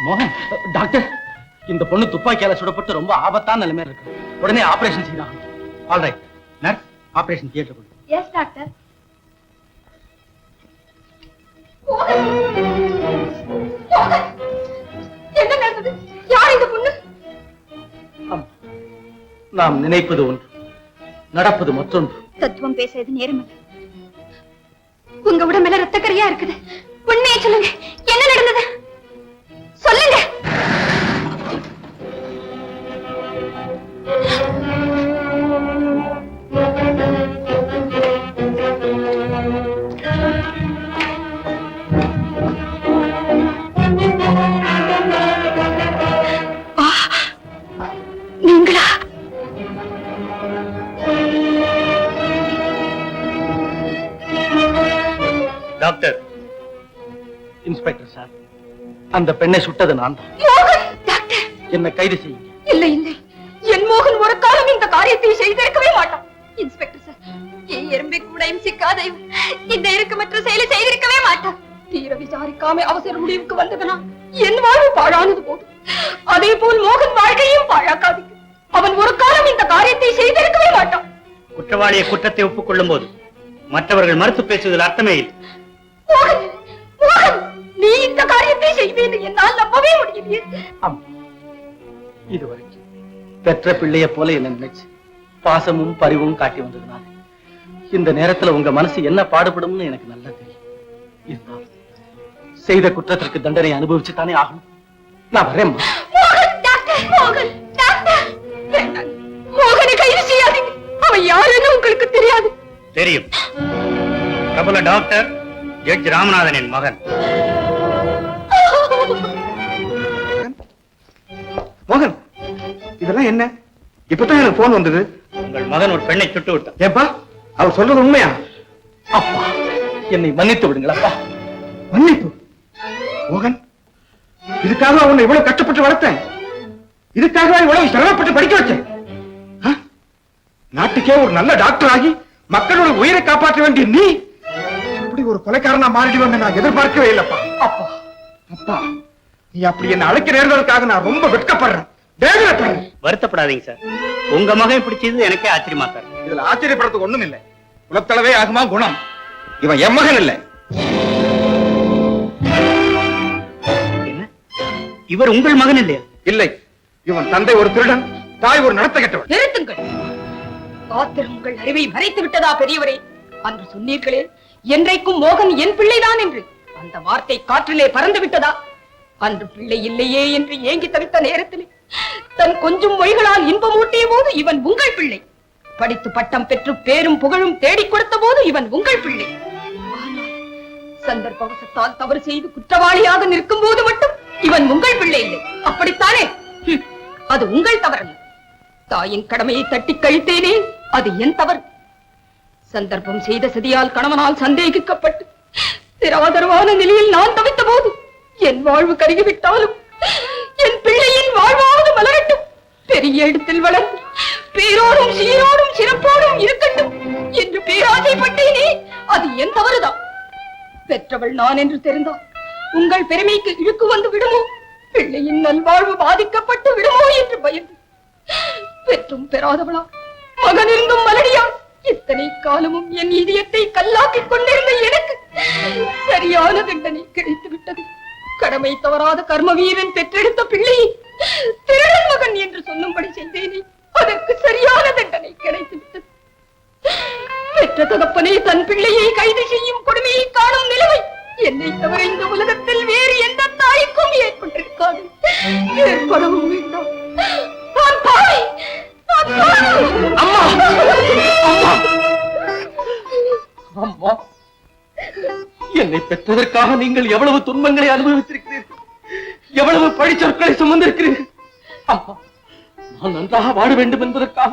மோகன், டாக்டர், இந்த பொண்ணு துப்பாக்கியால சுடப்பட்டு ரொம்ப ஆபத்தான நிலைமையில இருக்கு. உடனே ஆபரேஷன் செய்யலாம். ஆல்ரைட் நர்ஸ், ஆபரேஷன் தியேட்டர் கொண்டு. Yes doctor. என்ன நடந்தது? யார் இந்த பொண்ணு? நாம் நினைப்பது ஒன்று, நடப்பது மற்றொன்று. தத்துவம் பேசுறது நேரமில்லை. உங்க உடம்புல ரத்தக்கரையா இருக்குது. உண்மையை சொல்லுங்க, என்ன நடந்தது சொல்லுங்க. நீங்களா? டாக்டர், இன்ஸ்பெக்டர் சார், அந்த பெண்ணை சுட்டது நான் தான். டாக்டர், என்ன கைது செய்யுங்க. இல்லை இல்லை, என் மோகன் ஒரு காலம் இந்த காரியத்தை செய்திருக்கவே மாட்டான். இன்ஸ்பெக்டர் சார், என் எறும்பை கூட இம்சிக்காத இந்த இறுக்கமற்ற செயலை செய்திருக்கவே மாட்டான். தீர விசாரிக்காம அவசர முடிவுக்கு வந்ததுனா என் வாழ்வு பாழானது போதும். அதே போல் மோகன் வாழ்க்கையும் பாழாக்காதீங்க. அவன் ஒரு காலம் இந்த காரியத்தை செய்திருக்கவே மாட்டான். குற்றவாளியை குற்றத்தை ஒப்புக்கொள்ளும் போது மற்றவர்கள் மறுத்து பேசுவதில் அர்த்தமே இல்லை. மோகன், மோகன், நீ இந்த காரியத்தை செய்வேன் என்னால் நம்பவே முடியலையே. இதுவரைக்கும் பெற்ற பிள்ளைய போல என்ன நினைச்சு பாசமும் பரிவும் காட்டி வந்ததுனால இந்த நேரத்துல உங்க மனசு என்ன பாடுபடும்னு எனக்கு நல்லா தெரியும். இருந்தாலும் செய்த குற்றத்திற்கு தண்டனை அனுபவிச்சுத்தானே ஆகணும். நான் வரேன். மோகனை கைது செய்யாதீங்க. அவன் யாருன்னு உங்களுக்கு தெரியாது. தெரியும். பிரபல டாக்டர் ஜட்ஜ் ராமநாதனின் மகன். மோகன், இதெல்லாம் என்ன? இப்பதான் எனக்கு போன் வந்தது. உங்கள் மகன் ஒரு பெண்ணை சுட்டு விட்டான். ஏப்பா, அவர் சொல்றது உண்மையா? அப்பா, என்னை மன்னித்து விடுங்களப்பா. மன்னிப்பு? மோகன், இதுக்காக உன்னை இவ்வளவு கஷ்டப்பட்டு வளர்த்தேன். இதுக்காக இவ்வளவு சிரமப்பட்டு படிக்க வச்சேன். நாட்டுக்கே ஒரு நல்ல டாக்டர் ஆகி மக்களோட உயிரை காப்பாற்ற வேண்டிய நீ இப்படி ஒரு கொலைக்காரனா மாறிடுவேன் நான் எதிர்பார்க்கவே இல்லப்பா. அப்பா, அப்பா, நீ அப்படி என்ன அழைக்க நேர்ந்ததுக்காக நான் ரொம்ப வெட்கப்படுறேன், வேதனைப்படுறேன். வருத்தப்படாதீங்க சார். உங்க மகன் பிடிச்சது எனக்கே ஆச்சரியமா சார். இதுல ஆச்சரியப்படுறதுக்கு ஒண்ணும் இல்லை. குலத்தளவே ஆகுமா குணம். இவன் என் மகன் இல்லை. என்ன, இவர் உங்கள் மகன் இல்லையா? இல்லை, இவன் தந்தை ஒரு திருடன், தாய் ஒரு நடத்த கெட்டவன். நிறுத்துங்கள். ஆத்திரம் உங்கள் அறிவை மறைத்து விட்டதா பெரியவரே? அன்று சொன்னீர்களே, என்றைக்கும் மோகன் என் பிள்ளைதான் என்று. அந்த வார்த்தை காற்றிலே பறந்து விட்டதா? அன்று பிள்ளை இல்லையே என்று ஏங்கி தவித்த நேரத்திலே தன் கொஞ்சம் மொழிகளால் இன்பமூட்டிய போது இவன் உங்கள் பிள்ளை. படித்து பட்டம் பெற்று பேரும் புகழும் தேடிக் கொடுத்த போது இவன் உங்கள் பிள்ளை. ஆனால் சந்தர்ப்பவசத்தால் தவறு செய்து குற்றவாளியாக நிற்கும் போது மட்டும் இவன் உங்கள் பிள்ளை இல்லை. அப்படித்தானே? அது உங்கள் தவறல்ல. தாயின் கடமையை தட்டி கழித்தேனே, அது என் தவறு. சந்தர்ப்பம் செய்த சதியால் கணவனால் சந்தேகிக்கப்பட்டு திராதரவான நிலையில் நான் தவித்த போது என் வாழ்வு கருகிவிட்டாலும் என் பிள்ளையின் வாழ்வாவது மலரட்டும், பெரிய இடத்தில் வளர்ந்து பேரோடும் சீரோடும் சிறப்போடும் இருக்கட்டும் என்று பேராசைப்பட்டேனே, அது என் தவறுதான். பெற்றவள் நான் என்று தெரிந்தால் உங்கள் பெருமைக்கு இழுக்கு வந்து விடுமோ, பிள்ளையின் நல்வாழ்வு பாதிக்கப்பட்டு விடுமோ என்று பயந்து பெற்றும் பெறாதவளா மகன் இருந்தும் மலடியா இத்தனை காலமும் என் இதயத்தை கல்லாக்கிக் கொண்டிருந்த எனக்கு சரியான தண்டனை கிடைத்து விட்டது. கடமை தவறாத கர்ம வீரன் பெற்றெடுத்த பிள்ளையை திருடன் மகன் என்று சொல்லும்படி செய்தேனே, அதற்கு சரியான தண்டனை கிடைத்து விட்டது. பெற்ற தகப்பனே தன் பிள்ளையை கைது செய்யும் கொடுமையை காணும் நிலைமை என்னை தவிர இந்த உலகத்தில் வேறு எந்த தாய்க்கும் ஏற்பட்டிருக்காது, ஏற்படவும் வேண்டாம். அம்மா, அம்மா, என்னை பெற்றதற்காக நீங்கள் எவ்வளவு துன்பங்களை அனுபவித்திருக்கிறீர்கள், எவ்வளவு பழிச்சொற்களை சுமந்திருக்கிறீர்கள். அம்மா, நான் நன்றாக வாழ வேண்டும் என்பதற்காக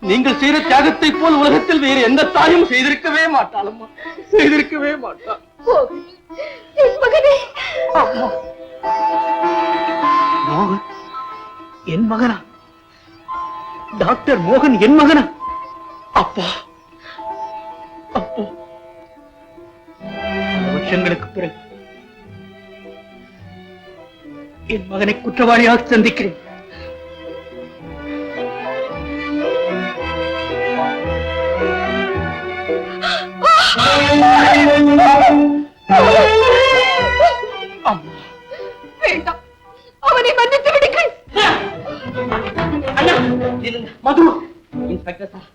நீங்கள் செய்த தியாகத்தை போல் உலகத்தில் வேறு எந்த தாயும் செய்திருக்கவே மாட்டாள். அம்மா, செய்திருக்கவே மாட்டாள். மோகன் என் மகனா? டாக்டர் மோகன் என் மகனா? அப்பா அப்பா, பல வருஷங்களுக்கு பிறகு என் மகனை குற்றவாளியாக சந்திக்கிறேன். அம்மா, வேண்டாம், அவனை மன்னித்து விடுங்கள். அண்ணா, இருங்க. மது, இன்ஸ்பெக்டர் சார்,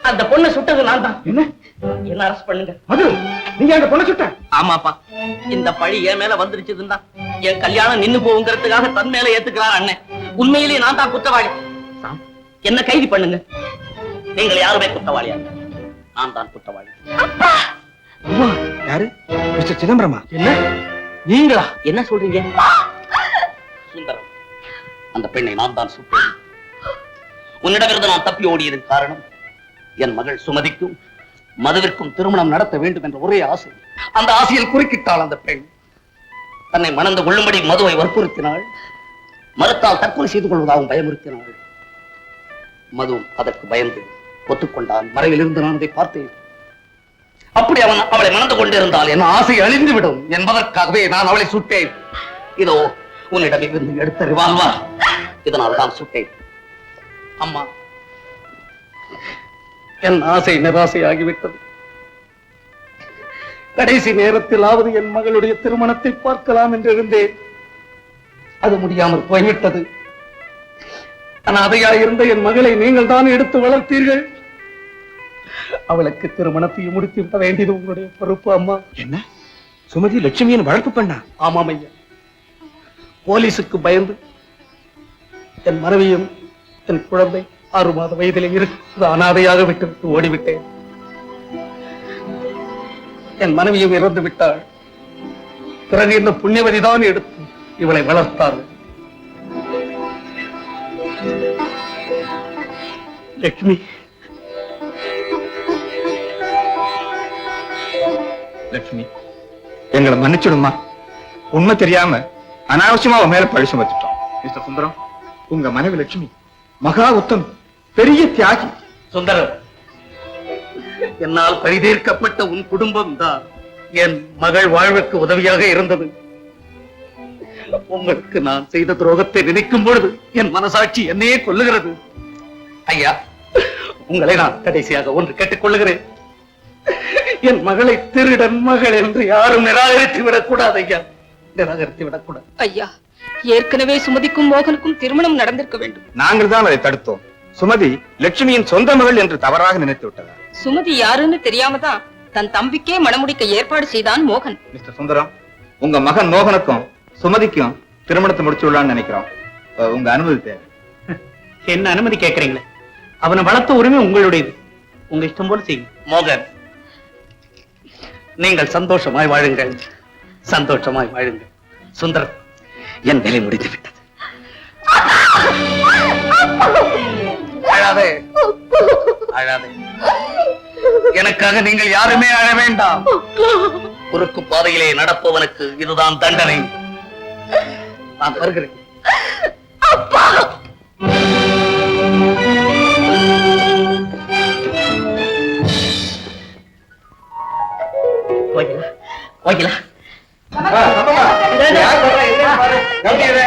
அந்த பொண்ணை சுட்டது நான் தான். என்ன என்ன அரெஸ்ட் பண்ணுங்க. மது, நீங்க அந்த பொண்ணை சுட்ட? ஆமாப்பா, இந்த பழி என் மேல வந்துருச்சுதுன்னா என் கல்யாணம் நின்னு போகுங்கிறதுக்காக தன் மேல ஏத்துக்கிறார் அண்ணன். உண்மையிலேயே நான் தான் குற்றவாளி. சாம், என்ன கைது பண்ணுங்க. நீங்கள் யாருமே குற்றவாளியா? நான் தான் குற்றவாளி. யாரு? மிஸ்டர் சிதம்பரமா? என்ன நீங்களா? என்ன சொல்றீங்க? சுந்தரம், அந்த பெண்ணை நான் தான் சுட்டேன். உன்னிடமிருந்து நான் தப்பி ஓடியதன் காரணம் என் மகள் சுமதிக்கும் மதுவிற்கும் திருமணம் நடத்த வேண்டும் என்ற ஒரே ஆசை. அந்த ஆசையில் குறுக்கிட்டாள் அந்த பெண். தன்னை மணந்து கொள்ளும்படி மதுவை வற்புறுத்தினாள். மறுத்தால் தற்கொலை செய்து கொள்வதாகவும் பயமுறுத்தினாள். மதுவும் அதற்கு பயந்து ஒத்துக்கொண்டான். மறைவில் இருந்து நான் அதை பார்த்தேன். அப்படி அவன் அவளை மணந்து கொண்டிருந்தால் என் ஆசை அழிந்துவிடும் என்பதற்காகவே நான் அவளை சுட்டேன். இதோ உன்னிடமிருந்து எடுத்த ரிவால்வர், இதனால் தான் சுட்டேன். அம்மா, என் ஆசை நிராசையாகிவிட்டது. கடைசி நேரத்திலாவது என் மகளுடைய திருமணத்தை பார்க்கலாம் என்று இருந்தேன். அது முடியாமல் போய்விட்டது. அனாதையாயிருந்த என் மகளை நீங்கள் தான் எடுத்து வளர்த்தீர்கள். அவளுக்கு திருமணத்தையும் முடித்து விட வேண்டியது உங்களுடைய பொறுப்பு அம்மா. என்ன சுமதி லட்சுமியின் வளர்ப்பு பண்ணா? ஆமாம் ஐயா. போலீசுக்கு பயந்து என் மனைவியும் என் குழந்தை 6 மாத வயதிலே இருக்கு அனாதையாக விட்டுவிட்டு ஓடிவிட்டேன். என் மனைவியும் இறந்து விட்டாள். பிறகு இந்த புண்ணியவதி தான் எடுத்து இவளை வளர்த்தாள். லட்சுமி, லட்சுமி, எங்களை மன்னிச்சிடுமா. உண்மை தெரியாம அனாவசியமா அவன் மேல பழி சுமத்திட்டோம். மிஸ்டர் சுந்தரம், உங்க மனைவி லட்சுமி மகா உத்தம், பெரிய தியாகி. சுந்தரம், என்னால் பரிதீர்க்கப்பட்ட உன் குடும்பம் தான் என் மகள் வாழ்வுக்கு உதவியாக இருந்தது. உங்களுக்கு நான் செய்த துரோகத்தை நினைக்கும் பொழுது என் மனசாட்சி என்னையே கொல்லுகிறது. ஐயா, உங்களை நான் கடைசியாக ஒன்று கேட்டுக் கொள்ளுகிறேன். என் மகளை திருடன் மகள் என்று யாரும் நிராகரித்து விடக்கூடாது ஐயா, நிராகரித்து விடக்கூடாது. ஐயா, ஏற்கனவே சுமதிக்கும் மோகனுக்கும் திருமணம் நடந்திருக்க வேண்டும். நாங்கள் தான் அதை தடுத்தோம். சுமதி லட்சுமியின் சொந்த மகள் என்று தவறாக நினைத்து விட்டதா? சுமதி யாருன்னு தெரியாமதான் தன் தம்பிக்கே மணமுடிக்க ஏற்பாடு செய்தான் மோகன். மிஸ்டர் சுந்தரம், உங்க மகன் மோகனுக்கும் சுமதிக்கும் திருமணத்தை முடிச்சு விடலாம்னு நினைக்கிறோம். உங்க அனுமதி தேவை. என்ன அனுமதி கேட்கறீங்களே? அவனை வளர்த்த உரிமை உங்களுடையது. உங்க இஷ்டம் போல செய்யுங்க. மோகன், நீங்கள் சந்தோஷமாய் வாழுங்கள், சந்தோஷமாய் வாழுங்கள். சுந்தரம், என் வேலை முடிந்து விட்டது. அழாதே, அழாதே. எனக்காக நீங்கள் யாருமே அழ வேண்டாம். குறுக்கு பாதையிலே நடப்பவனுக்கு இதுதான் தண்டனை. நான் வருகிறேன். ஓகேலா, ஓகேலா. கவனியரே.